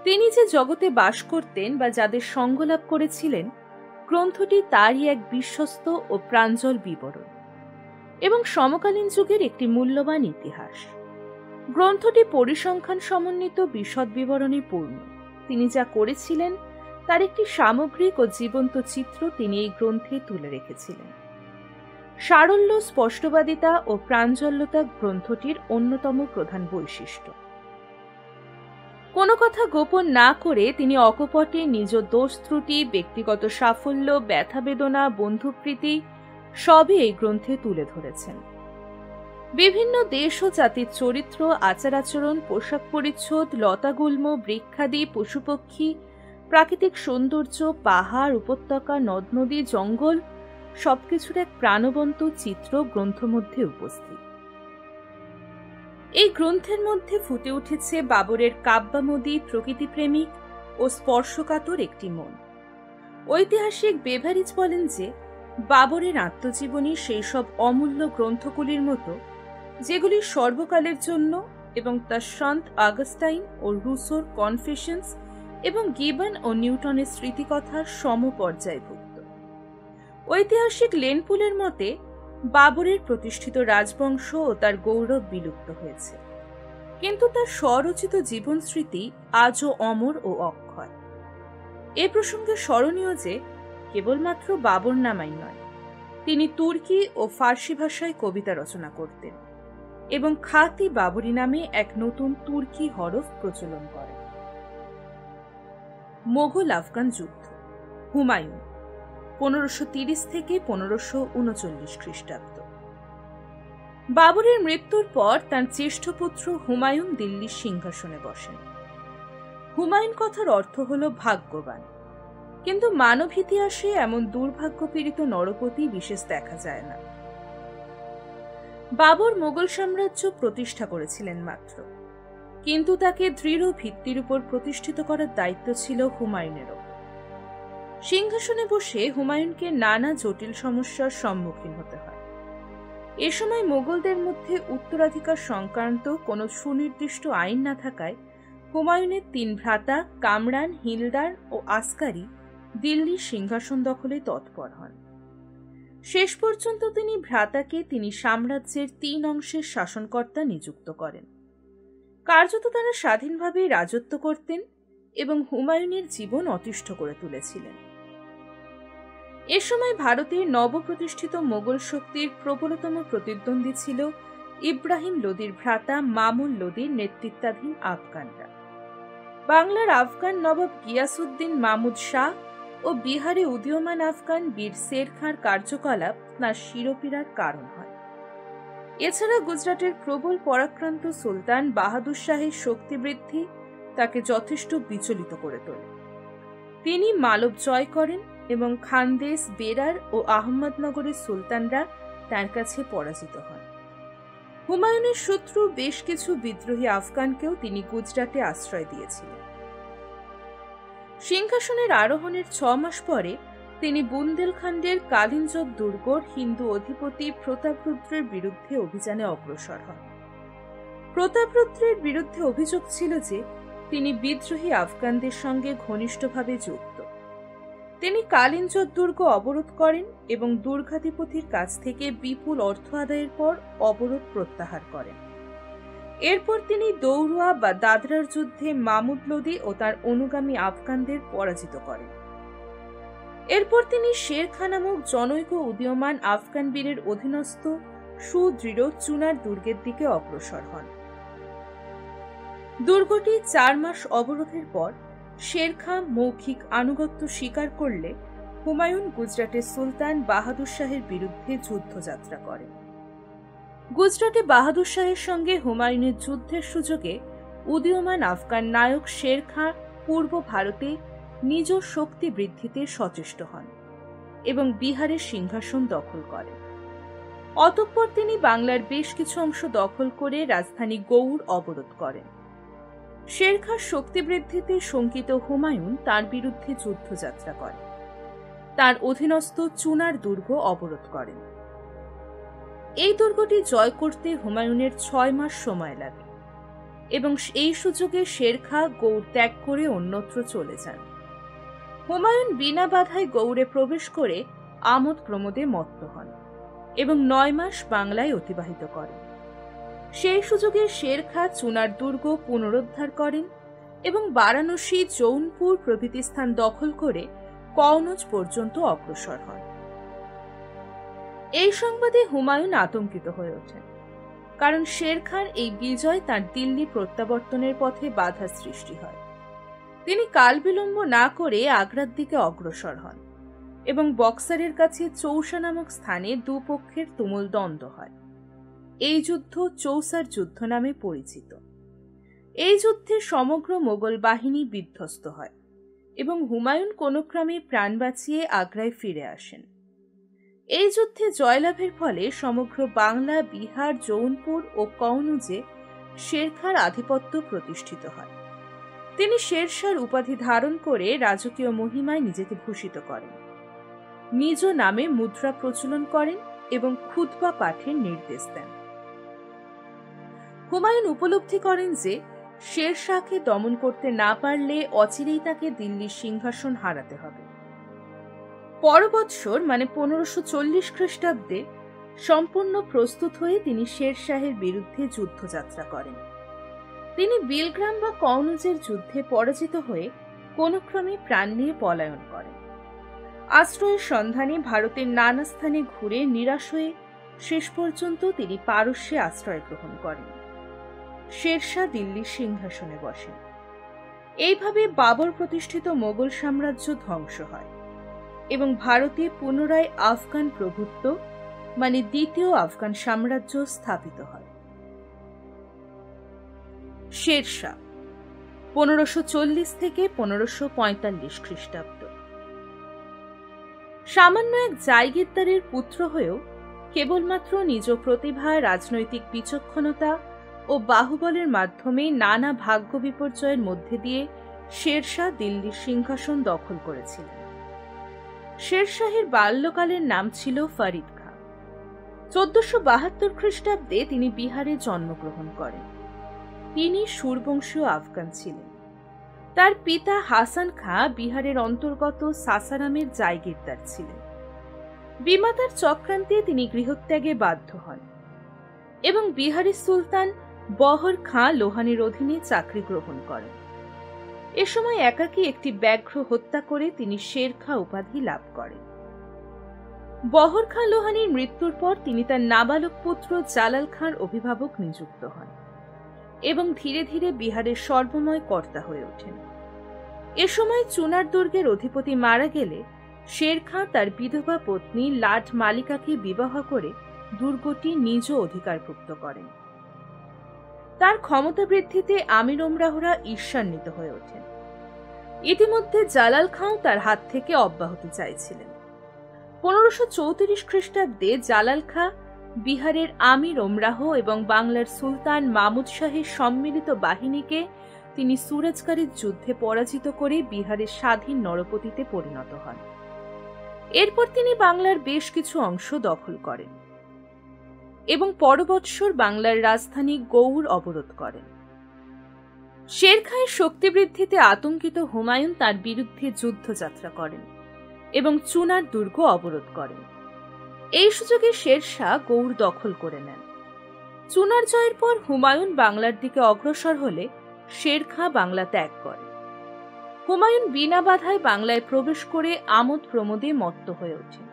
তিনি যে জগতে বাস করতেন বা যাদের সঙ্গলাভ করেছিলেন, গ্রন্থটি তারই এক বিশ্বস্ত ও প্রাঞ্জল বিবরণ এবং সমকালীন যুগের একটি মূল্যবান ইতিহাস। গ্রন্থটি পরিসংখ্যান সমন্বিত বিশদ বিবরণে পূর্ণ। তিনি যা করেছিলেন তার একটি সামগ্রিক ও জীবন্ত চিত্র তিনি এই গ্রন্থে তুলে রেখেছিলেন। সারল্য, স্পষ্টবাদিতা ও প্রাঞ্জল্যতা গ্রন্থটির অন্যতম প্রধান বৈশিষ্ট্য। কোনো কথা গোপন না করে তিনি অকপটে নিজ দোষ ত্রুটি, ব্যক্তিগত সাফল্য, ব্যথা বেদনা, বন্ধুপ্রীতি সবই এই গ্রন্থে তুলে ধরেছেন। বিভিন্ন দেশ ও জাতির চরিত্র, আচার আচরণ, পোশাক পরিচ্ছদ, লতাগুল্ম, বৃক্ষাদি, পশুপক্ষী, প্রাকৃতিক সৌন্দর্য, পাহাড়, উপত্যকা, নদ নদী, জঙ্গল সবকিছুর এক প্রাণবন্ত চিত্র গ্রন্থমধ্যে উপস্থিত। এই গ্রন্থের মধ্যে ফুটে উঠেছে বাবরের কাব্যামোদী, প্রকৃতিপ্রেমিক ও স্পর্শকাতর একটি মন। ঐতিহাসিক বেভারিজ বলেন যে বাবরের আত্মজীবনী সেই সব অমূল্য গ্রন্থগুলির মতো যেগুলি সর্বকালের জন্য এবং তার সন্ত আগস্টাইন ও রুসোর কনফেশনস এবং গিবন ও নিউটনের স্মৃতিকথার সমপর্যায়ভুক্ত। ঐতিহাসিক লেনপুলের মতে বাবরের প্রতিষ্ঠিত রাজবংশ ও তার গৌরব বিলুপ্ত হয়েছে, কিন্তু তার স্বরচিত জীবন স্মৃতি আজও অমর ও অক্ষয়। এ প্রসঙ্গে স্মরণীয় যে কেবলমাত্র বাবরনামাই নয়, তিনি তুর্কি ও ফার্সি ভাষায় কবিতা রচনা করতেন এবং খাতি বাবরি নামে এক নতুন তুর্কি হরফ প্রচলন করেন। মোগল আফগান যুদ্ধ। হুমায়ুন 1530 থেকে 1539 খ্রিস্টাব্দ। বাবরের মৃত্যুর পর তাঁর জ্যেষ্ঠ পুত্র হুমায়ুন দিল্লির সিংহাসনে বসেন। হুমায়ুন কথার অর্থ হল ভাগ্যবান, কিন্তু মানব ইতিহাসে এমন দুর্ভাগ্যপীড়িত নরপতি বিশেষ দেখা যায় না। বাবর মোগল সাম্রাজ্য প্রতিষ্ঠা করেছিলেন মাত্র, কিন্তু তাকে দৃঢ় ভিত্তির উপর প্রতিষ্ঠিত করার দায়িত্ব ছিল হুমায়ুনেরও। সিংহাসনে বসে হুমায়ুনকে নানা জটিল সমস্যার সম্মুখীন হতে হয়। এ সময় মোগলদের মধ্যে উত্তরাধিকার সংক্রান্ত কোনো সুনির্দিষ্ট আইন না থাকায় হুমায়ুনের 3 ভ্রাতা কামরান, হিলদার ও আসকারি দিল্লির সিংহাসন দখলে তৎপর হন। শেষ পর্যন্ত তিনি সাম্রাজ্যের 3 অংশের শাসনকর্তা নিযুক্ত করেন। কার্যত তারা স্বাধীনভাবে রাজত্ব করতেন এবং হুমায়ুনের জীবন অতিষ্ঠ করে তুলেছিলেন। এ সময় ভারতের নবপ্রতিষ্ঠিত মোগল শক্তির প্রবলতম প্রতিদ্বন্দ্বী ছিল ইব্রাহিম লোদির ভ্রাতা মামুন লোদির নেতৃত্বাধীন আফগানরা। বাংলার আফগান নবাব গিয়াসউদ্দিন মাহমুদ শাহ ও বিহারে উদীয়মান আফগান বীর শের খাঁর কার্যকলাপ তাঁর শিরোপীড়ার কারণ হয়। এছাড়া গুজরাটের প্রবল পরাক্রান্ত সুলতান বাহাদুর শাহের শক্তি বৃদ্ধি তাকে যথেষ্ট বিচলিত করে তোলে। তিনি মালব জয় করেন এবং খানদেশ, বেরার ও আহমদনগরের সুলতানরা তার কাছে পরাজিত হন। হুমায়ুনের শত্রু বেশ কিছু বিদ্রোহী আফগানকেও তিনি গুজরাটে আশ্রয় দিয়েছিলেন। সিংহাসনের আরোহণের 6 মাস পরে তিনি বুন্দেলখণ্ডের কালিঞ্জত দুর্গর হিন্দু অধিপতি প্রতাপরুদ্রের বিরুদ্ধে অভিযানে অগ্রসর হন। প্রতাপরুদ্রের বিরুদ্ধে অভিযোগ ছিল যে তিনি বিদ্রোহী আফগানদের সঙ্গে ঘনিষ্ঠভাবে যুক্ত। তিনি কালিঞ্জত দুর্গ অবরোধ করেন এবং দুর্গাধিপতির কাছ থেকে বিপুল অর্থ আদায়ের পর অবরোধ প্রত্যাহার করেন। এরপর তিনি দৌড়ুয়া বা দাদরার যুদ্ধে মামুদ লোদি ও তার অনুগামী আফগানদের পরাজিত করেন। এরপর তিনি শের খাঁ নামক জনৈক উদীয়মান আফগান বীরের অধীনস্থ সুদৃঢ় চুনার দুর্গের দিকে অগ্রসর হন। দুর্গটি 4 মাস অবরোধের পর শের খাঁ মৌখিক আনুগত্য স্বীকার করলে হুমায়ুন গুজরাটের সুলতান বাহাদুর শাহের বিরুদ্ধে যুদ্ধযাত্রা করেন। গুজরাটে বাহাদুর শাহের সঙ্গে হুমায়ুনের যুদ্ধের সুযোগে উদীয়মান আফগান নায়ক শের খাঁ পূর্ব ভারতে নিজ শক্তি বৃদ্ধিতে সচেষ্ট হন এবং বিহারের সিংহাসন দখল করেন। অতঃপর তিনি বাংলার বেশ কিছু অংশ দখল করে রাজধানী গৌড় অবরোধ করেন। শের খাঁর শক্তি বৃদ্ধিতে শঙ্কিত হুমায়ুন তার বিরুদ্ধে যুদ্ধযাত্রা করেন। তার অধীনস্থ চুনার দুর্গ অবরোধ করেন। এই দুর্গটি জয় করতে হুমায়ুনের 6 মাস সময় লাগে এবং এই সুযোগে শের খাঁ গৌড় ত্যাগ করে অন্যত্র চলে যান। হুমায়ুন বিনা বাধায় গৌড়ে প্রবেশ করে আমোদ প্রমোদে মত্ত হন এবং 9 মাস বাংলায় অতিবাহিত করেন। সেই সুযোগে শের খাঁ চুনার দুর্গ পুনরুদ্ধার করেন এবং বারাণসী, জৌনপুর প্রভৃতি স্থান দখল করে কনৌজ পর্যন্ত অগ্রসর হন। এই সংবাদে হুমায়ুন আতঙ্কিত হয়ে ওঠেন, কারণ শের খাঁর এই বিজয় তার দিল্লি প্রত্যাবর্তনের পথে বাধা সৃষ্টি হয়। তিনি কাল বিলম্ব না করে আগ্রার দিকে অগ্রসর হন এবং বক্সারের কাছে চৌসা নামক স্থানে দুপক্ষের তুমুল দ্বন্দ্ব হয়। এই যুদ্ধ চৌসার যুদ্ধ নামে পরিচিত। এই যুদ্ধে সমগ্র মোগল বাহিনী বিধ্বস্ত হয় এবং হুমায়ুন কোনো ক্রমে প্রাণ বাঁচিয়ে আগ্রায় ফিরে আসেন। এই যুদ্ধে জয়লাভের ফলে সমগ্র বাংলা, বিহার, জৌনপুর ও কনৌজে শের খাঁর আধিপত্য প্রতিষ্ঠিত হয়। তিনি শেরশার উপাধি ধারণ করে রাজকীয় মহিমায় নিজেকে ভূষিত করেন, নিজ নামে মুদ্রা প্রচলন করেন এবং খুতবা পাঠের নির্দেশ দেন। হুমায়ুন উপলব্ধি করেন যে শের শাহকে দমন করতে না পারলে অচিরেই তাকে দিল্লির সিংহাসন হারাতে হবে। পর বৎসর মানে 1540 খ্রিস্টাব্দে সম্পূর্ণ প্রস্তুত হয়ে তিনি শের শাহের বিরুদ্ধে যুদ্ধযাত্রা করেন। তিনি বিলগ্রাম বা কনৌজের যুদ্ধে পরাজিত হয়ে কোনো ক্রমে প্রাণ নিয়ে পলায়ন করেন। আশ্রয়ের সন্ধানে ভারতের নানা স্থানে ঘুরে নিরাশ হয়ে শেষ পর্যন্ত তিনি পারস্যে আশ্রয় গ্রহণ করেন। শের শাহ দিল্লির সিংহাসনে বসেন। এইভাবে বাবর প্রতিষ্ঠিত মোগল সাম্রাজ্য ধ্বংস হয় এবং ভারতে পুনরায় আফগান প্রভুত্ব মানে দ্বিতীয় আফগান সাম্রাজ্য স্থাপিত হয়। শের শাহ 1540 থেকে 1545 খ্রিস্টাব্দ। সামান্য এক জায়গিরদারের পুত্র হয়েও কেবলমাত্র নিজ প্রতিভা, রাজনৈতিক বিচক্ষণতা ও বাহুবলের মাধ্যমে নানা ভাগ্য বিপর্যয়ের মধ্যে দিয়ে শের শাহ দিল্লির সিংহাসন দখল করেছিলেন। শের শাহের বাল্যকালের নাম ছিল ফরিদ খাঁ। 1472 খ্রিস্টাব্দে তিনি বিহারে জন্মগ্রহণ করেন। তিনি সুরবংশীয় আফগান ছিলেন। তার পিতা হাসান খাঁ বিহারের অন্তর্গত সাসারামের জায়গিরদার ছিলেন। বিমাতার চক্রান্তে তিনি গৃহত্যাগে বাধ্য হন এবং বিহারের সুলতান বহর খাঁ লোহানির অধীনে চাকরি গ্রহণ করেন। এ সময় একাকী একটি ব্যাঘ্র হত্যা করে তিনি শের খাঁ উপাধি লাভ করেন। বহর খাঁ লোহানির মৃত্যুর পর তিনি তার নাবালক পুত্র জালাল খাঁর অভিভাবক নিযুক্ত হন এবং ধীরে ধীরে বিহারের সর্বময় কর্তা হয়ে ওঠেন। এ সময় চুনার দুর্গের অধিপতি মারা গেলে শের খাঁ তার বিধবা পত্নী লাট মালিকাকে বিবাহ করে দুর্গটি নিজ অধিকারভুক্ত করেন। তার ক্ষমতা বৃদ্ধিতে আমির ওমরাহরা ঈর্ষান্বিত হয়ে ওঠেন। ইতিমধ্যে জালাল খাঁও তার হাত থেকে অব্যাহতি চাইছিলেন। 1534 খ্রিস্টাব্দে জালাল খাঁ বিহারের আমির ওমরাহ এবং বাংলার সুলতান মামুদ শাহের সম্মিলিত বাহিনীকে তিনি সুরজকারীর যুদ্ধে পরাজিত করে বিহারের স্বাধীন নরপতিতে পরিণত হন। এরপর তিনি বাংলার বেশ কিছু অংশ দখল করেন এবং পর বৎসর বাংলার রাজধানী গৌড় অবরোধ করেন। শের খাঁয়ের শক্তি বৃদ্ধিতে আতঙ্কিত হুমায়ুন তার বিরুদ্ধে যুদ্ধযাত্রা করেন এবং চুনার দুর্গ অবরোধ করেন। এই সুযোগে শের শাহ গৌড় দখল করে নেন। চুনার জয়ের পর হুমায়ুন বাংলার দিকে অগ্রসর হলে শের খাঁ বাংলা ত্যাগ করে। হুমায়ুন বিনা বাধায় বাংলায় প্রবেশ করে আমোদ প্রমোদে মত্ত হয়ে ওঠে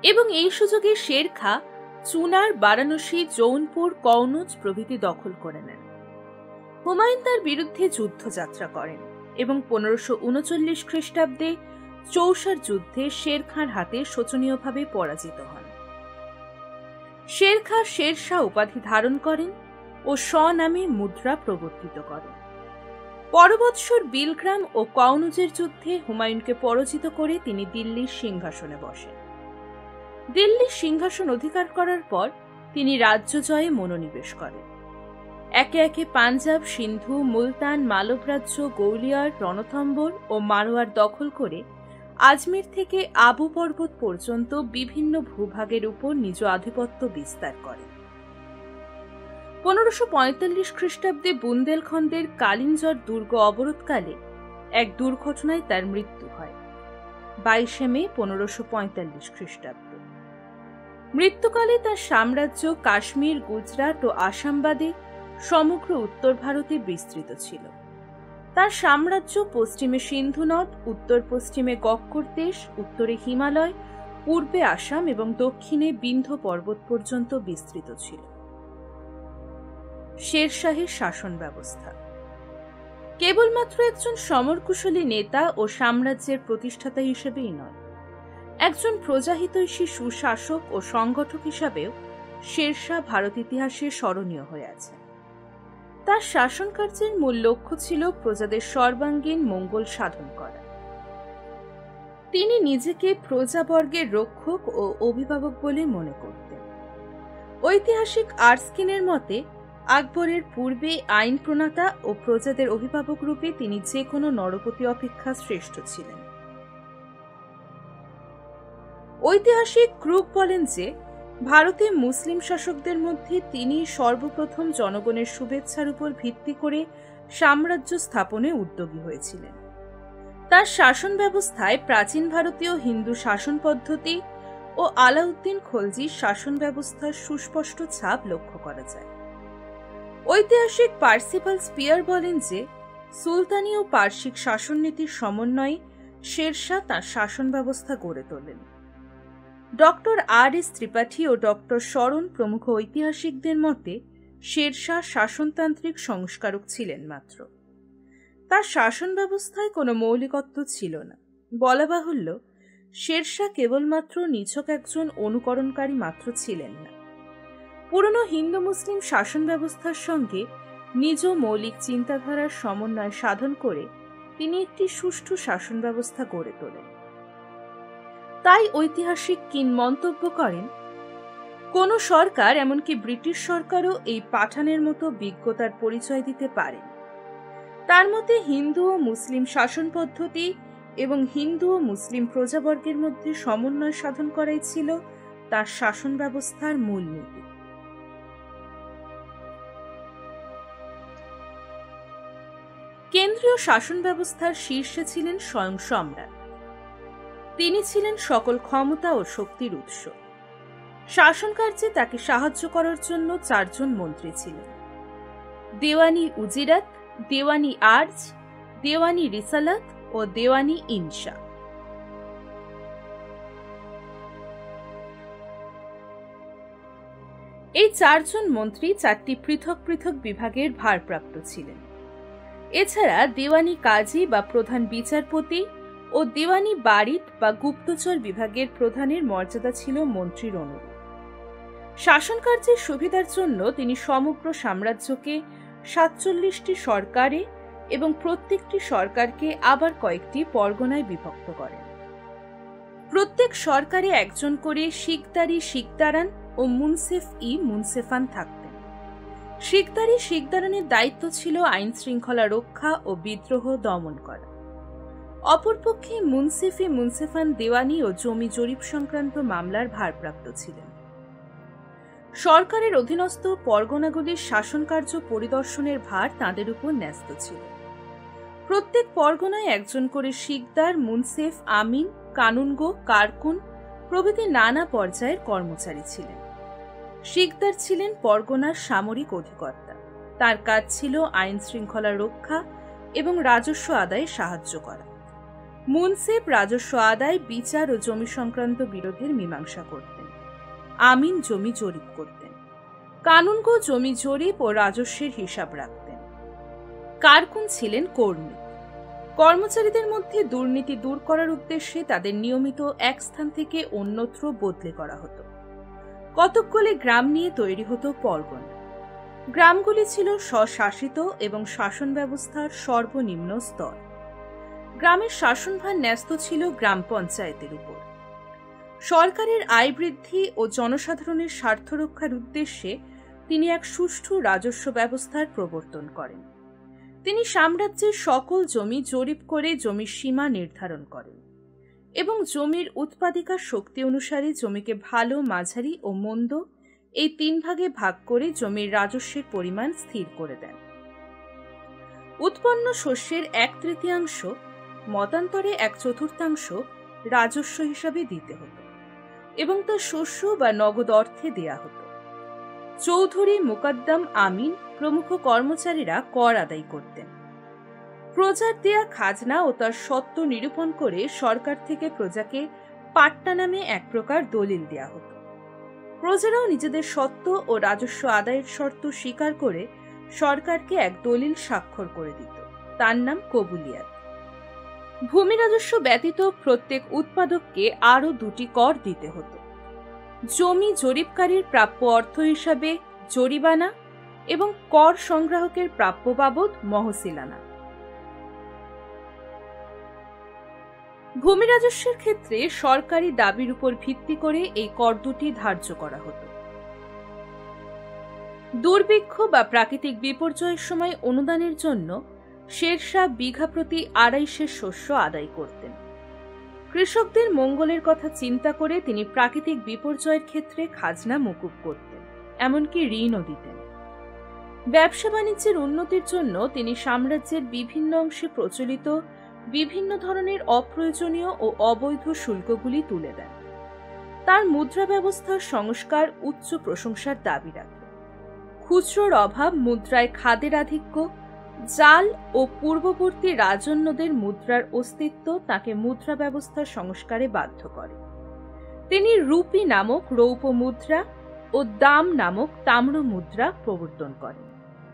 এবং এই সুযোগে শের খাঁ চুনার, বারাণসী, জৌনপুর, কনৌজ প্রভৃতি দখল করে নেন। হুমায়ুন তার বিরুদ্ধে যুদ্ধযাত্রা করেন এবং 1539 খ্রিস্টাব্দে চৌসার যুদ্ধে শের খাঁর হাতে শোচনীয়ভাবে পরাজিত হন। শের খাঁ শের শাহ উপাধি ধারণ করেন ও স্বনামে মুদ্রা প্রবর্তিত করেন। পরবৎসর বিলগ্রাম ও কনৌজের যুদ্ধে হুমায়ুনকে পরাজিত করে তিনি দিল্লির সিংহাসনে বসেন। দিল্লির সিংহাসন অধিকার করার পর তিনি রাজ্য জয়ে মনোনিবেশ করেন। একে একে পাঞ্জাব, সিন্ধু, মুলতান, মালব রাজ্য, গৌলিয়ার, রণথম্বর ও মারোয়ার দখল করে আজমির থেকে আবু পর্বত পর্যন্ত বিভিন্ন ভূভাগের উপর নিজ আধিপত্য বিস্তার করেন। 1545 খ্রিস্টাব্দে বুন্দেলখন্ডের কালিঞ্জর দুর্গ অবরোধকালে এক দুর্ঘটনায় তার মৃত্যু হয় 22 মে 1545 খ্রিস্টাব্দে। মৃত্যুকালে তার সাম্রাজ্য কাশ্মীর, গুজরাট ও আসাম বাদে সমগ্র উত্তর ভারতে বিস্তৃত ছিল। তার সাম্রাজ্য পশ্চিমে সিন্ধু নদ, উত্তর পশ্চিমে গক্কর দেশ, উত্তরে হিমালয়, পূর্বে আসাম এবং দক্ষিণে বিন্ধ্য পর্বত পর্যন্ত বিস্তৃত ছিল। শের শাহের শাসন ব্যবস্থা কেবলমাত্র একজন সমরকুশলী নেতা ও সাম্রাজ্যের প্রতিষ্ঠাতা হিসেবেই নয়, একজন প্রজাহিতৈষী সুশাসক ও সংগঠক হিসাবেও শের শাহ ভারত ইতিহাসে স্মরণীয় হয়ে আছে। তার শাসন কার্যের মূল লক্ষ্য ছিল প্রজাদের সর্বাঙ্গীন মঙ্গল সাধন করা। তিনি নিজেকে প্রজাবর্গের রক্ষক ও অভিভাবক বলে মনে করতেন। ঐতিহাসিক আরস্কিনের মতে আকবরের পূর্বে আইন প্রণেতা ও প্রজাদের অভিভাবক রূপে তিনি যে কোনো নরপতি অপেক্ষা শ্রেষ্ঠ ছিলেন। ঐতিহাসিক ক্রুক বলেন যে ভারতে মুসলিম শাসকদের মধ্যে তিনি সর্বপ্রথম জনগণের শুভেচ্ছার উপর ভিত্তি করে সাম্রাজ্য স্থাপনে উদ্যোগী হয়েছিলেন। তার শাসন ব্যবস্থায় প্রাচীন ভারতীয় হিন্দু শাসন পদ্ধতি ও আলাউদ্দিন খলজির শাসন ব্যবস্থার সুস্পষ্ট ছাপ লক্ষ্য করা যায়। ঐতিহাসিক পার্সিভাল স্পিয়ার বলেন যে সুলতানি ও পার্শ্বিক শাসননীতির সমন্বয়ে শের শাহ তাঁর শাসন ব্যবস্থা গড়ে তোলেন। ডক্টর আর.এস. ত্রিপাঠী ও ডক্টর শরণ প্রমুখ ঐতিহাসিকদের মতে শের শাহ শাসনতান্ত্রিক সংস্কারক ছিলেন মাত্র। তার শাসন ব্যবস্থায় কোনো মৌলিকত্ব ছিল না। বলা বাহুল্য, শের শাহ কেবলমাত্র নিছক একজন অনুকরণকারী মাত্র ছিলেন না, পুরনো হিন্দু মুসলিম শাসন ব্যবস্থার সঙ্গে নিজ মৌলিক চিন্তাধারার সমন্বয় সাধন করে তিনি একটি সুষ্ঠু শাসন ব্যবস্থা গড়ে তোলেন। তাই ঐতিহাসিক কিন মন্তব্য করেন, কোন সরকার, এমনকি ব্রিটিশ সরকারও এই পাঠানের মতো বিজ্ঞতার পরিচয় দিতে পারেন। তার মতে হিন্দু ও মুসলিম শাসন পদ্ধতি এবং হিন্দু ও মুসলিম প্রজাবর্গের মধ্যে সমন্বয় সাধন করাই ছিল তার শাসন ব্যবস্থার মূলনীতি। কেন্দ্রীয় শাসন ব্যবস্থার শীর্ষে ছিলেন স্বয়ং সম্রাট। তিনি ছিলেন সকল ক্ষমতা ও শক্তির উৎস। শাসন কার্যে তাকে সাহায্য করার জন্য 4 জন মন্ত্রী ছিলেন: দেওয়ানি উজিরাত, দেওয়ানি আর্জ, দেওয়ানি রিসালাত ও দেওয়ানি ইনশা। এই 4 জন মন্ত্রী 4টি পৃথক পৃথক বিভাগের ভারপ্রাপ্ত ছিলেন। এছাড়া দেওয়ানি কাজী বা প্রধান বিচারপতি ও দেওয়ানি বারিত বা গুপ্তচর বিভাগের প্রধানের মর্যাদা ছিল মন্ত্রীর অনুরূপ। শাসন কার্যের সুবিধার জন্য তিনি সমগ্র সাম্রাজ্যকে 47টি সরকারে এবং প্রত্যেকটি সরকারকে আবার কয়েকটি পরগনায় বিভক্ত করেন। প্রত্যেক সরকারে একজন করে শিকদারি শিকদারান ও মুনসেফ-ই মুনসেফান থাকতেন। শিকদারি শিকদারানের দায়িত্ব ছিল আইন শৃঙ্খলা রক্ষা ও বিদ্রোহ দমন করা। অপরপক্ষে মুনসেফ-ই মুনসেফান দেওয়ানি ও জমি জরিপ সংক্রান্ত মামলার ভারপ্রাপ্ত ছিলেন। সরকারের অধীনস্থ পরগনাগুলির শাসন কার্য পরিদর্শনের ভার তাঁদের উপর ন্যস্ত ছিল। প্রত্যেক পরগনায় একজন করে শিকদার, মুনসেফ, আমিন, কানুনগো, কারকুন প্রভৃতি নানা পর্যায়ের কর্মচারী ছিলেন। শিকদার ছিলেন পরগনার সামরিক অধিকর্তা। তার কাজ ছিল আইন শৃঙ্খলা রক্ষা এবং রাজস্ব আদায়ে সাহায্য করা। মুন্সিফ রাজস্ব আদায়, বিচার ও জমি সংক্রান্ত বিরোধের মীমাংসা করতেন। আমিন জমি জরিপ করতেন। কানুনগো জমি জরিপ ও রাজস্বের হিসাব রাখতেন। কারকুন ছিলেন কর্মী। কর্মচারীদের মধ্যে দুর্নীতি দূর করার উদ্দেশ্যে তাদের নিয়মিত এক স্থান থেকে অন্যত্র বদলি করা হতো। কতকগুলি গ্রাম নিয়ে তৈরি হতো পরগনা। গ্রামগুলি ছিল স্বশাসিত এবং শাসন ব্যবস্থার সর্বনিম্ন স্তর। গ্রামের শাসনভার ন্যস্ত ছিল গ্রাম পঞ্চায়েতের উপর। সরকারের আয় বৃদ্ধি ও জনসাধারণের স্বার্থ রক্ষার উদ্দেশ্যে তিনি এক সুষ্ঠু রাজস্ব ব্যবস্থার প্রবর্তন করেন। তিনি সাম্রাজ্যের সকল জমি জরিপ করে জমির সীমা নির্ধারণ করেন এবং জমির উৎপাদিকা শক্তি অনুসারে জমিকে ভালো, মাঝারি ও মন্দ এই 3 ভাগে ভাগ করে জমির রাজস্বের পরিমাণ স্থির করে দেন। উৎপন্ন শস্যের 1/3 মতান্তরে 1/4 রাজস্ব হিসাবে দিতে হতো এবং তা শস্য বা নগদ অর্থে দেয়া হতো। চৌধুরী, মুকদ্দম, আমিন প্রমুখ কর্মচারীরা কর আদায় করতেন। প্রজার দেয়া খাজনা ও তার সত্ত্ব নিরূপণ করে সরকার থেকে প্রজাকে পাট্টা নামে এক প্রকার দলিল দেয়া হতো। প্রজারাও নিজেদের সত্ত্ব ও রাজস্ব আদায়ের শর্ত স্বীকার করে সরকারকে এক দলিল স্বাক্ষর করে দিত, তার নাম কবুলিয়াত। ভূমি রাজস্ব ব্যতীত প্রত্যেক উৎপাদককে আরও 2টি কর দিতে হতো: জমি জরিপকারীর প্রাপ্য অর্থ হিসাবে জরিমানা এবং কর সংগ্রাহকের প্রাপ্য বাবদ মহসিলানা। ভূমি রাজস্বের ক্ষেত্রে সরকারি দাবির উপর ভিত্তি করে এই কর দুটি ধার্য করা হতো। দুর্ভিক্ষ বা প্রাকৃতিক বিপর্যয়ের সময় অনুদানের জন্য শেরশাহ বিঘা প্রতি 250 শস্য আদায় করতেন। কৃষকদের মঙ্গলের কথা চিন্তা করে তিনি প্রাকৃতিক বিপর্যয়ের ক্ষেত্রে খাজনা মকুব করতেন, এমনকি ঋণও দিতেন। ব্যবসা বাণিজ্যের উন্নতির জন্য তিনি সাম্রাজ্যের বিভিন্ন অংশে প্রচলিত বিভিন্ন ধরনের অপ্রয়োজনীয় ও অবৈধ শুল্কগুলি তুলে দেন। তার মুদ্রা ব্যবস্থার সংস্কার উচ্চ প্রশংসার দাবি রাখে। খুচরোর অভাব, মুদ্রায় খাদের আধিক্য, জাল ও পূর্ববর্তী রাজন্যদের মুদ্রার অস্তিত্ব তাকে মুদ্রা ব্যবস্থার সংস্কারে বাধ্য করে। তিনি রূপী নামক রৌপ্য মুদ্রা ও দাম নামক তাম্র মুদ্রা প্রবর্তন করেন।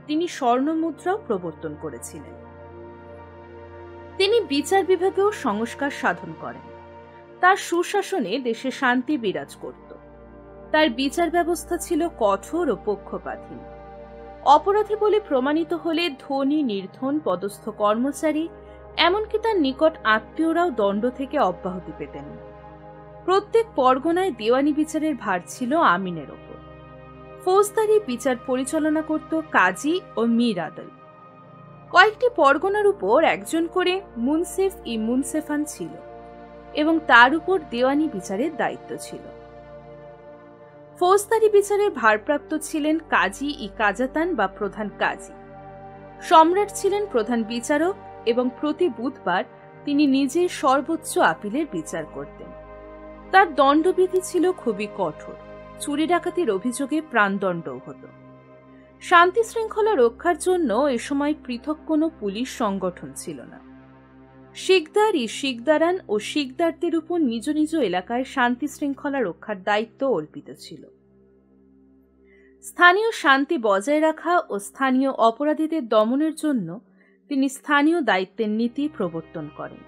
তিনি স্বর্ণ মুদ্রাও প্রবর্তন করেছিলেন। তিনি বিচার বিভাগেও সংস্কার সাধন করেন। তার সুশাসনে দেশে শান্তি বিরাজ করত। তার বিচার ব্যবস্থা ছিল কঠোর ও পক্ষপাতহীন। অপরাধী বলে প্রমাণিত হলে ধনী, নির্ধন, পদস্থ কর্মচারী, এমনকি তার নিকট আত্মীয়রাও দণ্ড থেকে অব্যাহতি পেতেন না। প্রত্যেক পরগনায় দেওয়ানি বিচারের ভার ছিল আমিনের ওপর। ফৌজদারি বিচার পরিচালনা করত কাজী ও মীর আদল। কয়েকটি পরগনার উপর একজন করে মুনসেফান ছিল এবং তার উপর দেওয়ানি বিচারের দায়িত্ব ছিল। ফৌজদারি বিচারের ভারপ্রাপ্ত ছিলেন কাজী কাজাতান বা প্রধান কাজী। সম্রাট ছিলেন প্রধান বিচারক এবং প্রতি বুধবার তিনি নিজে সর্বোচ্চ আপিলের বিচার করতেন। তার দণ্ডবিধি ছিল খুবই কঠোর। চুরি ডাকাতির অভিযোগে প্রাণদণ্ডও হতো। শান্তি শৃঙ্খলা রক্ষার জন্য এ সময় পৃথক কোনো পুলিশ সংগঠন ছিল না। শিকদার, শিকদারান ও শিকদারদের উপর নিজ নিজ এলাকায় শান্তি শৃঙ্খলা রক্ষার দায়িত্ব অর্পিত ছিল। স্থানীয় শান্তি বজায় রাখা ও স্থানীয় অপরাধীদের দমনের জন্য তিনি স্থানীয় দায়িত্বের নীতি প্রবর্তন করেন।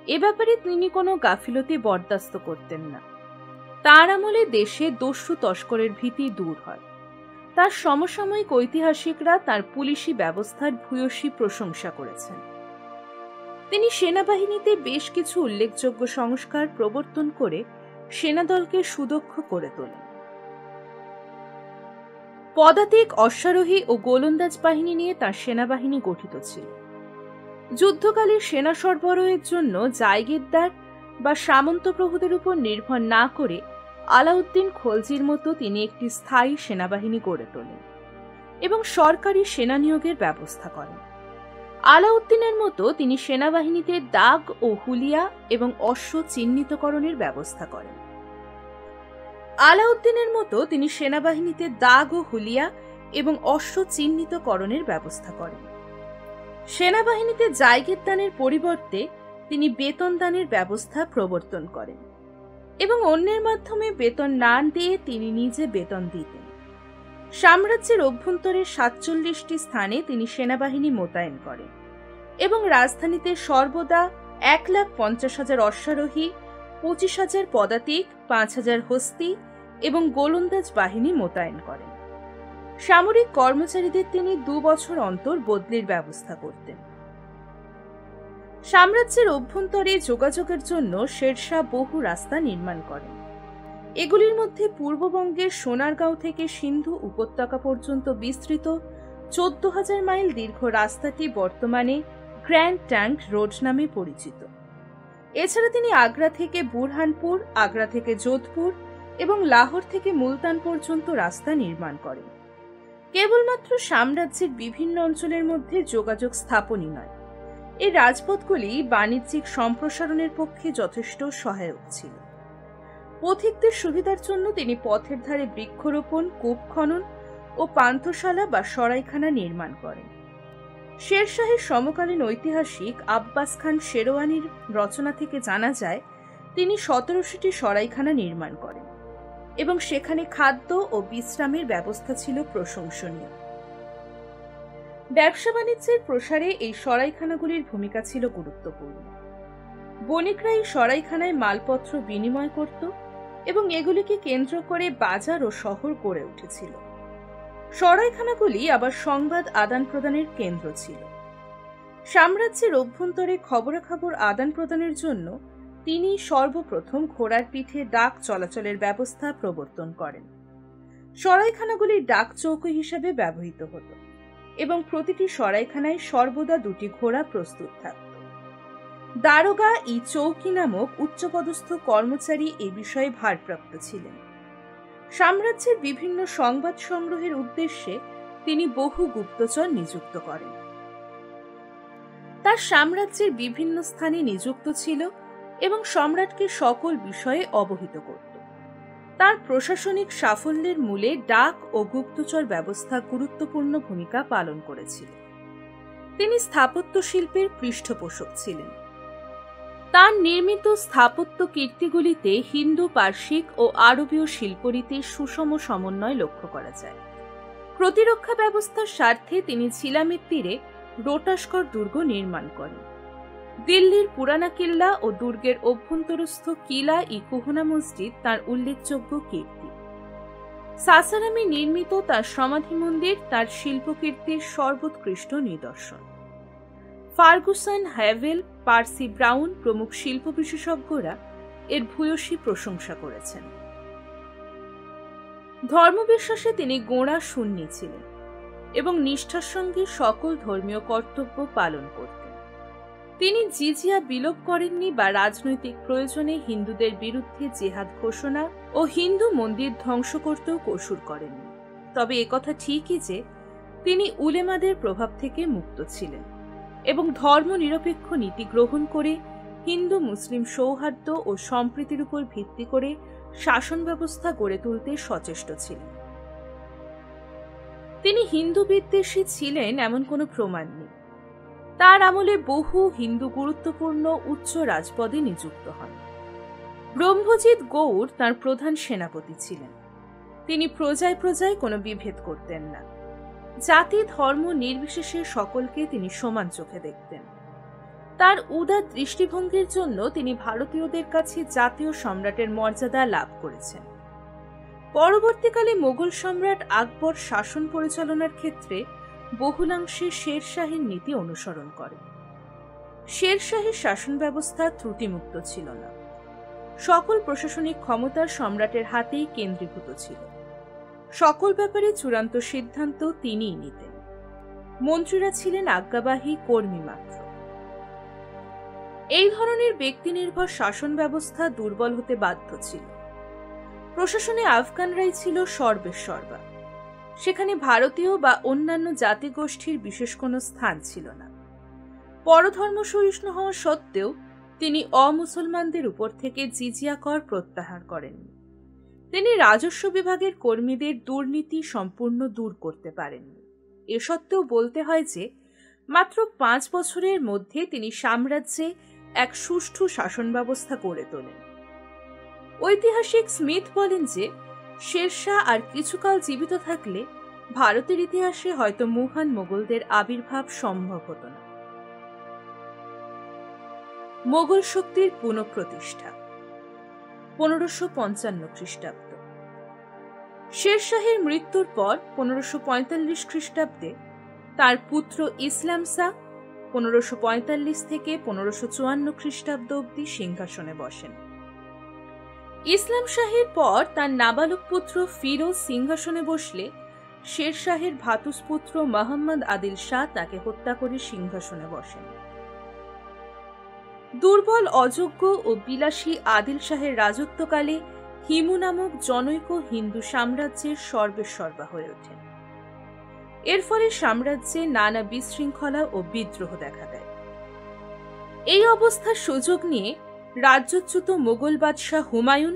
এ ব্যাপারে তিনি কোনো গাফিলতি বরদাস্ত করতেন না। তার আমলে দেশে দস্যু তস্করের ভীতি দূর হয়। তার সমসাময়িক ঐতিহাসিকরা তার পুলিশি ব্যবস্থার ভূয়সী প্রশংসা করেছেন। তিনি সেনাবাহিনীতে বেশ কিছু উল্লেখযোগ্য সংস্কার প্রবর্তন করে সেনাদলকে সুদক্ষ করে তোলেন। পদাতিক, অশ্বারোহী ও গোলন্দাজ বাহিনী নিয়ে তার সেনাবাহিনী গঠিত ছিল। যুদ্ধকালে সেনা সরবরাহের জন্য জায়গিরদার বা সামন্ত প্রভুদের উপর নির্ভর না করে আলাউদ্দিন খলজির মতো তিনি একটি স্থায়ী সেনাবাহিনী গড়ে তোলেন এবং সরকারি সেনা নিয়োগের ব্যবস্থা করেন। আলাউদ্দিনের মতো তিনি সেনাবাহিনীতে দাগ ও হুলিয়া এবং অশ্ব চিহ্নিতকরণের ব্যবস্থা করেন। আলাউদ্দিনের মতো তিনি সেনাবাহিনীতে দাগ ও হুলিয়া এবং অশ্ব চিহ্নিতকরণের ব্যবস্থা করেন। সেনাবাহিনীতে জায়গির দানের পরিবর্তে তিনি বেতন দানের ব্যবস্থা প্রবর্তন করেন এবং অন্যের মাধ্যমে বেতন না দিয়ে তিনি নিজে বেতন দিতেন। সাম্রাজ্যের অভ্যন্তরে ৪৭টি স্থানে তিনি সেনাবাহিনী মোতায়েন করেন এবং রাজধানীতে সর্বদা ১,৫০,০০০ অশ্বারোহী, ২৫,০০০ পদাতিক, ৫,০০০ হস্তি এবং গোলন্দাজ বাহিনী মোতায়েন করেন। সামরিক কর্মচারীদের তিনি ২ বছর অন্তর বদলির ব্যবস্থা করতেন। সাম্রাজ্যের অভ্যন্তরে যোগাযোগের জন্য শেরশাহ বহু রাস্তা নির্মাণ করেন। এগুলির মধ্যে পূর্ববঙ্গের সোনারগাঁও থেকে সিন্ধু উপত্যকা পর্যন্ত বিস্তৃত ১৪,০০০ মাইল দীর্ঘ রাস্তাটি বর্তমানে গ্র্যান্ড ট্যাঙ্ক রোড নামে পরিচিত। এছাড়া তিনি আগ্রা থেকে বুরহানপুর, আগ্রা থেকে যোধপুর এবং লাহোর থেকে মুলতান পর্যন্ত রাস্তা নির্মাণ করেন। কেবলমাত্র সাম্রাজ্যের বিভিন্ন অঞ্চলের মধ্যে যোগাযোগ স্থাপনই নয়, এই রাজপথগুলি বাণিজ্যিক সম্প্রসারণের পক্ষে যথেষ্ট সহায়ক ছিল। পথিকদের সুবিধার জন্য তিনি পথের ধারে বৃক্ষরোপণ, কূপ খনন ও পান্থশালা বা সরাইখানা নির্মাণ করেন। শেরশাহের সমকালীন ঐতিহাসিক আব্বাস খান শেরওয়ানির রচনা থেকে জানা যায় তিনি ১৭০০টি সরাইখানা নির্মাণ করেন এবং সেখানে খাদ্য ও বিশ্রামের ব্যবস্থা ছিল প্রশংসনীয়। ব্যবসা বাণিজ্যের প্রসারে এই সরাইখানাগুলির ভূমিকা ছিল গুরুত্বপূর্ণ। বণিকরা এই সরাইখানায় মালপত্র বিনিময় করত এবং এগুলিকে কেন্দ্র করে বাজার ও শহর গড়ে উঠেছিল। সরাইখানাগুলি আবার সংবাদ আদান প্রদানের কেন্দ্র ছিল। সাম্রাজ্যের অভ্যন্তরে খবরাখবর আদান প্রদানের জন্য তিনি সর্বপ্রথম ঘোড়ার পিঠে ডাক চলাচলের ব্যবস্থা প্রবর্তন করেন। সরাইখানাগুলি ডাক চৌকি হিসেবে ব্যবহৃত হতো এবং প্রতিটি সরাইখানায় সর্বদা ২টি ঘোড়া প্রস্তুত থাকত। দারোগা ই চৌকি নামক উচ্চপদস্থ কর্মচারী এ বিষয়ে ভারপ্রাপ্ত ছিলেন। সাম্রাজ্যের বিভিন্ন সংবাদ সংগ্রহের উদ্দেশ্যে তিনি বহু গুপ্তচর নিযুক্ত করেন। তার সাম্রাজ্যের বিভিন্ন স্থানে নিযুক্ত ছিল এবং সম্রাটকে সকল বিষয়ে অবহিত করত। তার প্রশাসনিক সাফল্যের মূলে ডাক ও গুপ্তচর ব্যবস্থা গুরুত্বপূর্ণ ভূমিকা পালন করেছিল। তিনি স্থাপত্য শিল্পের পৃষ্ঠপোষক ছিলেন। তার নির্মিত স্থাপত্য কীর্তিগুলিতে হিন্দু, পার্শ্বিক ও আরবীয় শিল্পরীতির সুষম সমন্বয় লক্ষ্য করা যায়। প্রতিরক্ষা ব্যবস্থার স্বার্থে তিনি ঝিলামের তীরে রোটাস্কর দুর্গ নির্মাণ করেন। দিল্লির পুরানা কিল্লা ও দুর্গের অভ্যন্তরস্থ কিলা ই কুহনা মসজিদ তাঁর উল্লেখযোগ্য কীর্তি। সাসারামে নির্মিত তার সমাধি মন্দির তার শিল্পকীর্তির সর্বোৎকৃষ্ট নিদর্শন। ফার্গুসন, হ্যাভেল, পার্সি ব্রাউন প্রমুখ শিল্প বিশেষজ্ঞরা এর ভূয়সী প্রশংসা করেছেন। ধর্মবিশ্বাসে তিনি গোঁড়া সুন্নি ছিলেন এবং নিষ্ঠার সঙ্গে সকল ধর্মীয় কর্তব্য পালন করতেন। তিনি জিজিয়া বিলোপ করেননি বা রাজনৈতিক প্রয়োজনে হিন্দুদের বিরুদ্ধে জেহাদ ঘোষণা ও হিন্দু মন্দির ধ্বংস করতেও কসুর করেননি। তবে একথা ঠিকই যে তিনি উলেমাদের প্রভাব থেকে মুক্ত ছিলেন এবং ধর্মনিরপেক্ষ নীতি গ্রহণ করে হিন্দু মুসলিম সৌহার্দ্য ও সম্প্রীতির উপর ভিত্তি করে শাসন ব্যবস্থা গড়ে তুলতে সচেষ্ট ছিলেন। তিনি হিন্দু বিদ্বেষী ছিলেন এমন কোনো প্রমাণ নেই। তার আমলে বহু হিন্দু গুরুত্বপূর্ণ উচ্চ রাজপদে নিযুক্ত হন। ব্রহ্মজিৎ গৌড় তাঁর প্রধান সেনাপতি ছিলেন। তিনি প্রজায় প্রজায় কোনো বিভেদ করতেন না। জাতি ধর্ম নির্বিশেষে সকলকে তিনি সমান চোখে দেখতেন। তার উদার দৃষ্টিভঙ্গির জন্য তিনি ভারতীয়দের কাছে জাতীয় সম্রাটের মর্যাদা লাভ করেছেন। পরবর্তীকালে মোগল সম্রাট আকবর শাসন পরিচালনার ক্ষেত্রে বহুলাংশে শেরশাহের নীতি অনুসরণ করেন। শেরশাহের শাসন ব্যবস্থা ত্রুটিমুক্ত ছিল না। সকল প্রশাসনিক ক্ষমতা সম্রাটের হাতেই কেন্দ্রীভূত ছিল। সকল ব্যাপারে চূড়ান্ত সিদ্ধান্ত তিনিই নিতেন। মন্ত্রীরা ছিলেন আজ্ঞাবাহী কর্মী মাত্র। এই ধরনের ব্যক্তিনির্ভর শাসন ব্যবস্থা দুর্বল হতে বাধ্য ছিল। প্রশাসনে আফগানরাই ছিল সর্বেসর্বা। সেখানে ভারতীয় বা অন্যান্য জাতিগোষ্ঠীর বিশেষ কোনো স্থান ছিল না। পরধর্ম সহিষ্ণু হওয়া সত্ত্বেও তিনি অমুসলমানদের উপর থেকে জিজিয়া কর প্রত্যাহার করেননি। তিনি রাজস্ব বিভাগের কর্মীদের দুর্নীতি সম্পূর্ণ দূর করতে পারেননি। এ সত্ত্বেও বলতে হয় যে মাত্র 5 বছরের মধ্যে তিনি সাম্রাজ্যে এক সুষ্ঠু শাসন ব্যবস্থা গড়ে তোলেন। ঐতিহাসিক স্মিথ বলেন যে শেরশাহ আর কিছুকাল জীবিত থাকলে ভারতের ইতিহাসে হয়তো মহান মোগলদের আবির্ভাব সম্ভব হতো না। মোগল শক্তির পুনঃপ্রতিষ্ঠা 1555 খ্রিস্টাব্দ। শেরশাহের মৃত্যুর পর 1545 খ্রিস্টাব্দে তার পুত্র ইসলাম শাহ 1545 থেকে 1554 খ্রিস্টাব্দ অবধি সিংহাসনে বসেন। ইসলাম শাহের পর তার নাবালক পুত্র ফিরোজ সিংহাসনে বসলে শেরশাহের ভ্রাতুষ্পুত্র মোহাম্মদ আদিল শাহ তাকে হত্যা করে সিংহাসনে বসেন। দুর্বল, অযোগ্য ও বিলাসী আদিল শাহের রাজত্বকালে হিমু নামক জনৈক হিন্দু সাম্রাজ্যের সর্বেসর্বা হয়ে ওঠেন। এর ফলে সাম্রাজ্যে নানা বিশৃঙ্খলা ও বিদ্রোহ দেখা দেয়। এই অবস্থার সুযোগ নিয়ে রাজ্যচ্যুত মোগল বাদশাহ হুমায়ুন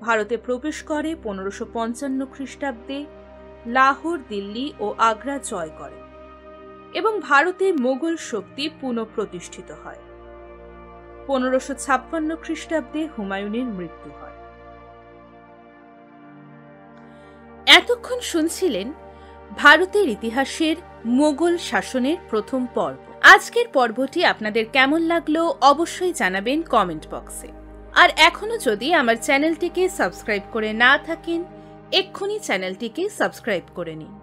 ভারতে প্রবেশ করে 1555 খ্রিস্টাব্দে লাহোর, দিল্লি ও আগ্রা জয় করে এবং ভারতে মোগল শক্তি পুনঃপ্রতিষ্ঠিত হয়। 1556 খ্রিস্টাব্দে হুমায়ুনের মৃত্যু হয়। এতক্ষণ শুনছিলেন ভারতের ইতিহাসের মোগল শাসনের প্রথম পর্ব। আজকের পর্বটি আপনাদের কেমন লাগলো অবশ্যই জানাবেন কমেন্ট বক্সে। আর এখনো যদি আমার চ্যানেলটিকে সাবস্ক্রাইব করে না থাকেন, এক্ষুনি চ্যানেলটিকে সাবস্ক্রাইব করে নিন।